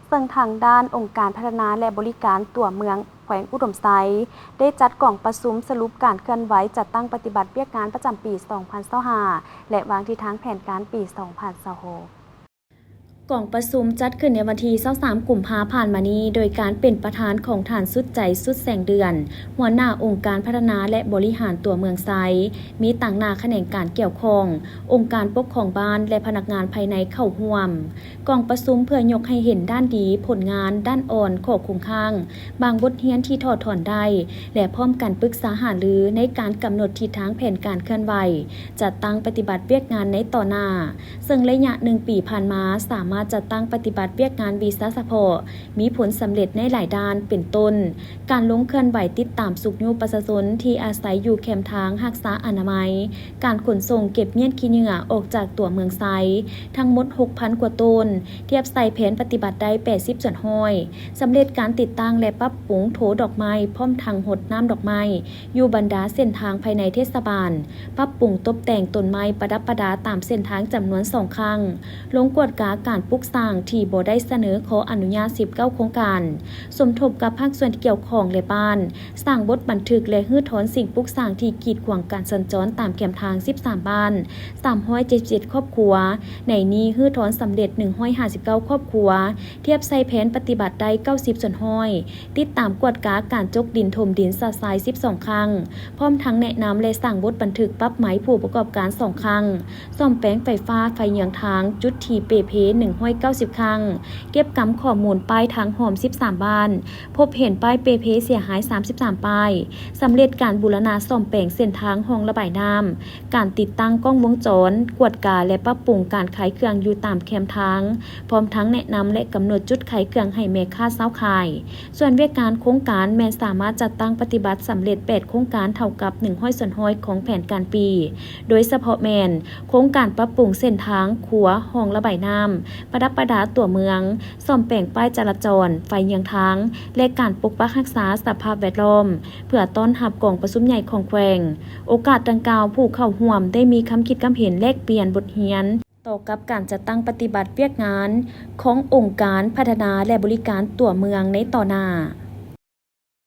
ซึ่งทางด้านองค์การพัฒนาและบริการตัวเมืองแขวงอุดมไซได้จัดกล่องประชุมสรุปการเคลื่อนไหวจัดตั้งปฏิบัติเวียกงานประจำปี 2025 และวางทิศทางแผนการปี 2026กล่องประชุมจัดขึ้นในวันที่23 กุมภาพันธ์มานี้โดยการเป็นประธานของฐานสุดใจสุดแสงเดือนหัวหน้าองค์การพัฒนาและบริหารตัวเมืองไซมีต่างหน้าแขนงการเกี่ยวข้ององค์การปกครองบ้านและพนักงานภายในเข้าร่วมกล่องประชุมเพื่อยกให้เห็นด้านดีผลงานด้านอ่อนข้อคงข้างบางบทเรียนที่ถอดถอนได้และพร้อมกันปรึกษาหารือในการกำหนดทิศทางแผนการเคลื่อนไหวจัดตั้งปฏิบัติเวียกงานในต่อหน้าซึ่งระยะ1 ปีผ่านมาสามารถจัดตั้งปฏิบัติเวียกงานวีซ่าซัพพอร์ตมีผลสำเร็จในหลายด้านเป็นต้นการลงเคลื่อนไหวติดตามสุขยุประชาชนที่อาศัยอยู่แคมป์ทางรักษาอนามัยการขนส่งเก็บเงี้ยนขี้เหงื่อออกจากตัวเมืองไซทั้งหมด 6,000 กว่าต้นเทียบใส่แผนปฏิบัติได้80ส่วนห้อยสำเร็จการติดตั้งและปรับปรุงโถดอกไม้พร้อมทางหดน้ำดอกไม้อยู่บรรดาเส้นทางภายในเทศบาลปรับปรุงตกแต่งต้นไม้ประดับประดาตามเส้นทางจำนวน2 ครั้งลงกวดกาการปลูกสร้างที่บ่ได้เสนอขออนุญาต19 โครงการสมทบกับภาคส่วนที่เกี่ยวข้องและบ้านสร้างบทบันทึกและฮื้อถอนสิ่งปลูกสร้างที่กีดขวางการสัญจรตามแคมทาง13บ้าน377ครอบครัวในนี้ฮื้อถอนสำเร็จ159ครอบครัวเทียบใส่แผนปฏิบัติได้90ส่วนห้อยติดตามกวดกาการจกดินถมดินสะทราย12 ครั้งพร้อมทั้งแนะนำและสร้างบทบันทึกปรับไหมผู้ประกอบการ2 ครั้งซ่อมแปลงไฟฟ้าไฟเหยืองทางจุดที่เปเพ190 ครั้งเก็บกำข้อมูลป้ายทางหอม13บ้านพบเห็นป้ายเปเพเสียหาย33ป้ายสำเร็จการบูรณะซ่อมแปลงเส้นทางห้องระบายน้ำการติดตั้งกล้องวงจรกวดกาและปรับปรุงการขายเครื่องอยู่ตามแคมทางพร้อมทั้งแนะนำและกำหนดจุดขายเครื่องให้แม่ค้าเช้าขายส่วนเวียกการโครงการแม้สามารถจัดตั้งปฏิบัติสำเร็จ8โครงการเท่ากับ100ส่วนห้อยของแผนการปีโดยเฉพาะแมนโครงการปรับปรุงเส้นทางขัวห้องระบายน้ำประดับประดาตัวเมืองซ่อมแปลงป้ายจราจรไฟเยืองทางและการปกปักรักษาสภาพแวดล้อมเพื่อต้อนรับกองประชุมใหญ่ของแขวงโอกาสดังกล่าวผู้เข้าร่วมได้มีคำคิดคำเห็นแลกเปลี่ยนบทเรียนต่อกับการจัดตั้งปฏิบัติเวียกงานขององค์การพัฒนาและบริการตัวเมืองในต่อหน้า